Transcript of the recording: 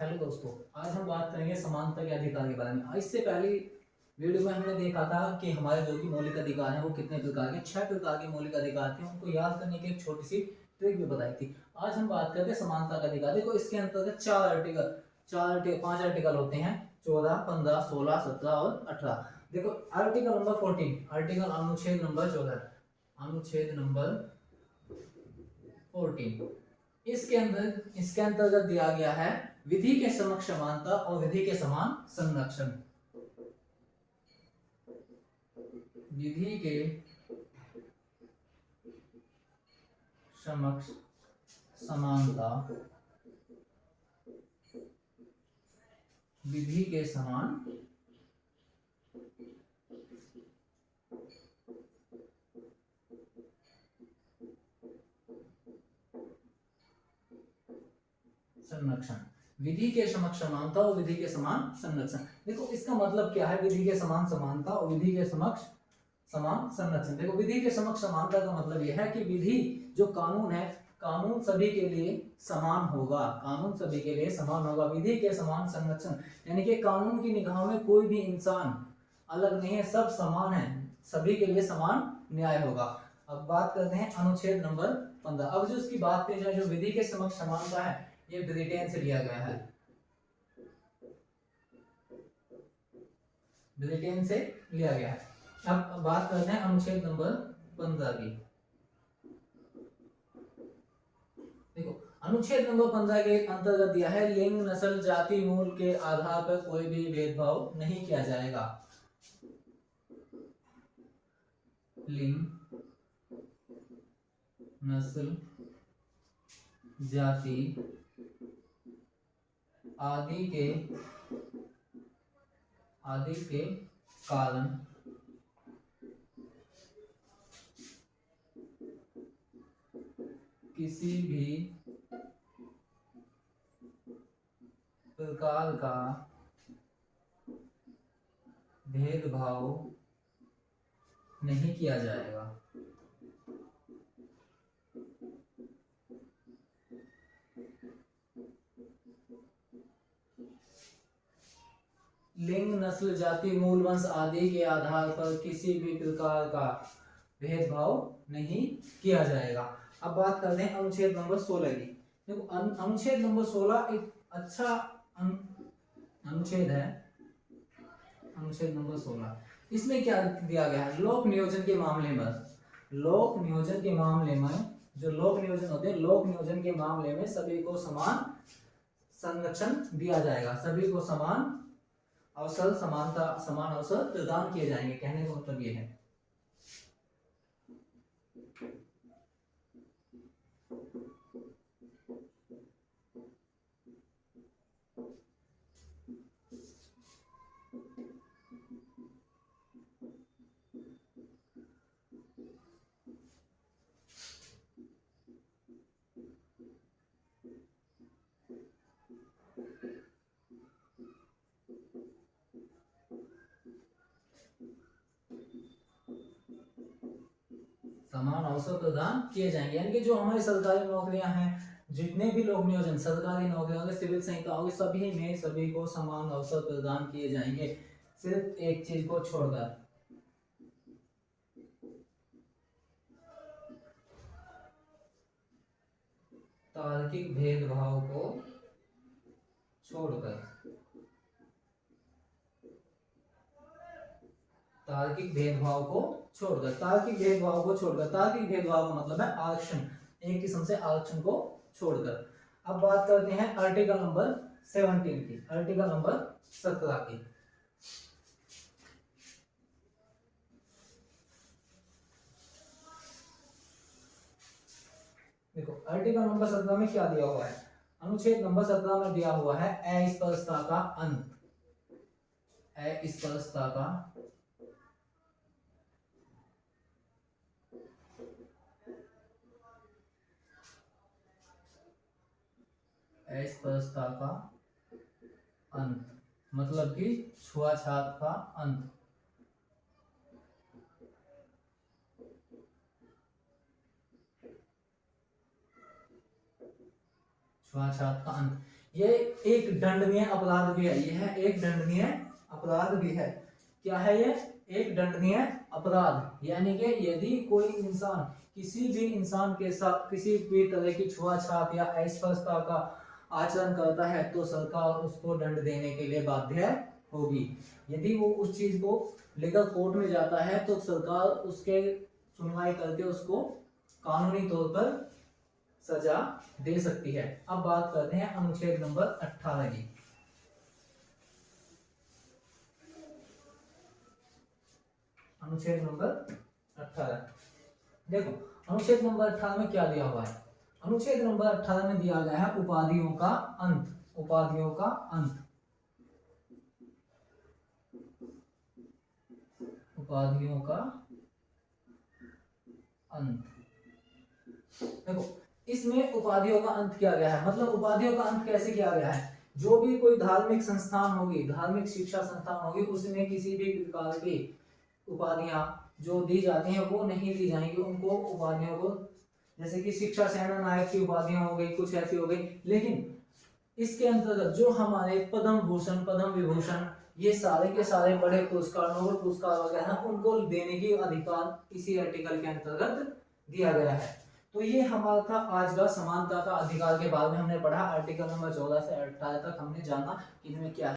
Hello दोस्तों, आज हम बात करेंगे समानता के अधिकार के बारे में। इससे पहले वीडियो में हमने देखा था कि हमारे जो भी मौलिक अधिकार हैं वो कितने प्रकार के 6 प्रकार के मौलिक अधिकार थे। उनको याद करने की एक छोटी सी ट्रिक भी बताई थी। आज हम बात करते हैं समानता का अधिकार। देखो, इसके अंतर्गत 5 आर्टिकल होते हैं, 14, 15, 16, 17 और 18। देखो, आर्टिकल नंबर 14, आर्टिकल अनुच्छेद नंबर 14, अनुच्छेद नंबर 14, इसके अंतर्गत दिया गया है विधि के समक्ष समानता और विधि के समान संरक्षण। विधि के समक्ष समानता, विधि के समान संरक्षण। विधि के समक्ष समानता और विधि के समान संरक्षण। देखो, इसका मतलब क्या है, विधि के समान समानता और विधि के समक्ष समान संरक्षण। देखो, विधि के समक्ष समानता का मतलब यह है कि विधि जो कानून है, कानून सभी के लिए समान होगा, कानून सभी के लिए समान होगा। विधि के समान संरक्षण यानी कि कानून की निगाह में कोई भी इंसान अलग नहीं है, सब समान है, सभी के लिए समान न्याय होगा। अब बात करते हैं अनुच्छेद नंबर 15। अब जो इसकी बात की जाए, जो विधि के समक्ष समानता है, ये ब्रिटेन से लिया गया है, ब्रिटेन से लिया गया है। अब बात करते हैं अनुच्छेद नंबर 15 की। देखो, अनुच्छेद नंबर 15 के अंतर्गत दिया है, लिंग, नस्ल, जाति, मूल के आधार पर कोई भी भेदभाव नहीं किया जाएगा। लिंग, नस्ल, जाति आदि के कारण किसी भी प्रकार का भेदभाव नहीं किया जाएगा। लिंग, नस्ल, जाति, मूल, वंश आदि के आधार पर किसी भी प्रकार का भेदभाव नहीं किया जाएगा। अब बात करते हैं अनुच्छेद नंबर 16 की। देखो, अनुच्छेद नंबर 16 एक अच्छा अनुच्छेद है। अनुच्छेद नंबर 16, इसमें क्या दिया गया है, लोक नियोजन के मामले में, लोक नियोजन के मामले में, जो लोक नियोजन होते हैं, लोक नियोजन के मामले में सभी को समान संरक्षण दिया जाएगा, सभी को समान अवसर, समान अवसर प्रदान किए जाएंगे। कहने का मतलब ये है। समान अवसर प्रदान किए जाएंगे, यानी कि जो हमारी सरकारी नौकरियां हैं, जितने भी लोग नियोजन, सरकारी नौकरियां होंगे, सिविल संहिता होगी, सभी में सभी को समान अवसर प्रदान किए जाएंगे, सिर्फ एक चीज को छोड़कर, तार्किक भेदभाव को छोड़कर। तार्किक भेदभाव को छोड़कर, तार्किक भेदभाव को छोड़कर, तार्किक भेदभाव का मतलब है आरक्षण, एक किस्म से आरक्षण को छोड़कर। अब बात करते हैं आर्टिकल नंबर 17 की, आर्टिकल नंबर 17 की। देखो, आर्टिकल नंबर 17 में क्या दिया हुआ है, अनुच्छेद नंबर 17 में दिया हुआ है अस्पृश्यता का अंत, अस्पृश्यता का अस्पृश्यता का अंत, मतलब कि छुआछूत का अंत। छुआछूत का अंत ये एक दंडनीय अपराध भी है, यह एक दंडनीय अपराध भी है। क्या है ये? एक दंडनीय अपराध। यानी कि यदि कोई इंसान किसी भी इंसान के साथ किसी भी तरह की छुआछात या अस्पृश्यता का आचरण करता है तो सरकार उसको दंड देने के लिए बाध्य होगी। यदि वो उस चीज को लेकर कोर्ट में जाता है तो सरकार उसके सुनवाई करके उसको कानूनी तौर पर सजा दे सकती है। अब बात करते हैं अनुच्छेद नंबर 18 की। अनुच्छेद नंबर 18 देखो, अनुच्छेद नंबर 18 में क्या दिया हुआ है? अनुच्छेद नंबर 18 में दिया गया है उपाधियों का अंत। उपाधियों का अंत, उपाधियों का अंत। देखो, इसमें उपाधियों का अंत किया गया है, मतलब उपाधियों का अंत कैसे किया गया है? जो भी कोई धार्मिक संस्थान होगी, धार्मिक शिक्षा संस्थान होगी, उसमें किसी भी प्रकार की उपाधियां जो दी जाती हैं वो नहीं दी जाएंगी। उनको उपाधियों को, जैसे कि शिक्षा सेना नायक की उपाधियां हो गई, कुछ ऐसी हो गई, लेकिन इसके अंतर्गत जो हमारे पद्म भूषण, पद्म विभूषण, ये सारे के सारे बड़े पुरस्कार, नोबेल पुरस्कार वगैरह, उनको देने की अधिकार इसी आर्टिकल के अंतर्गत दिया गया है। तो ये हमारा था आज का समानता का अधिकार के बारे में हमने पढ़ा। आर्टिकल नंबर 14 से 18 तक हमने जाना कि इनमें क्या है।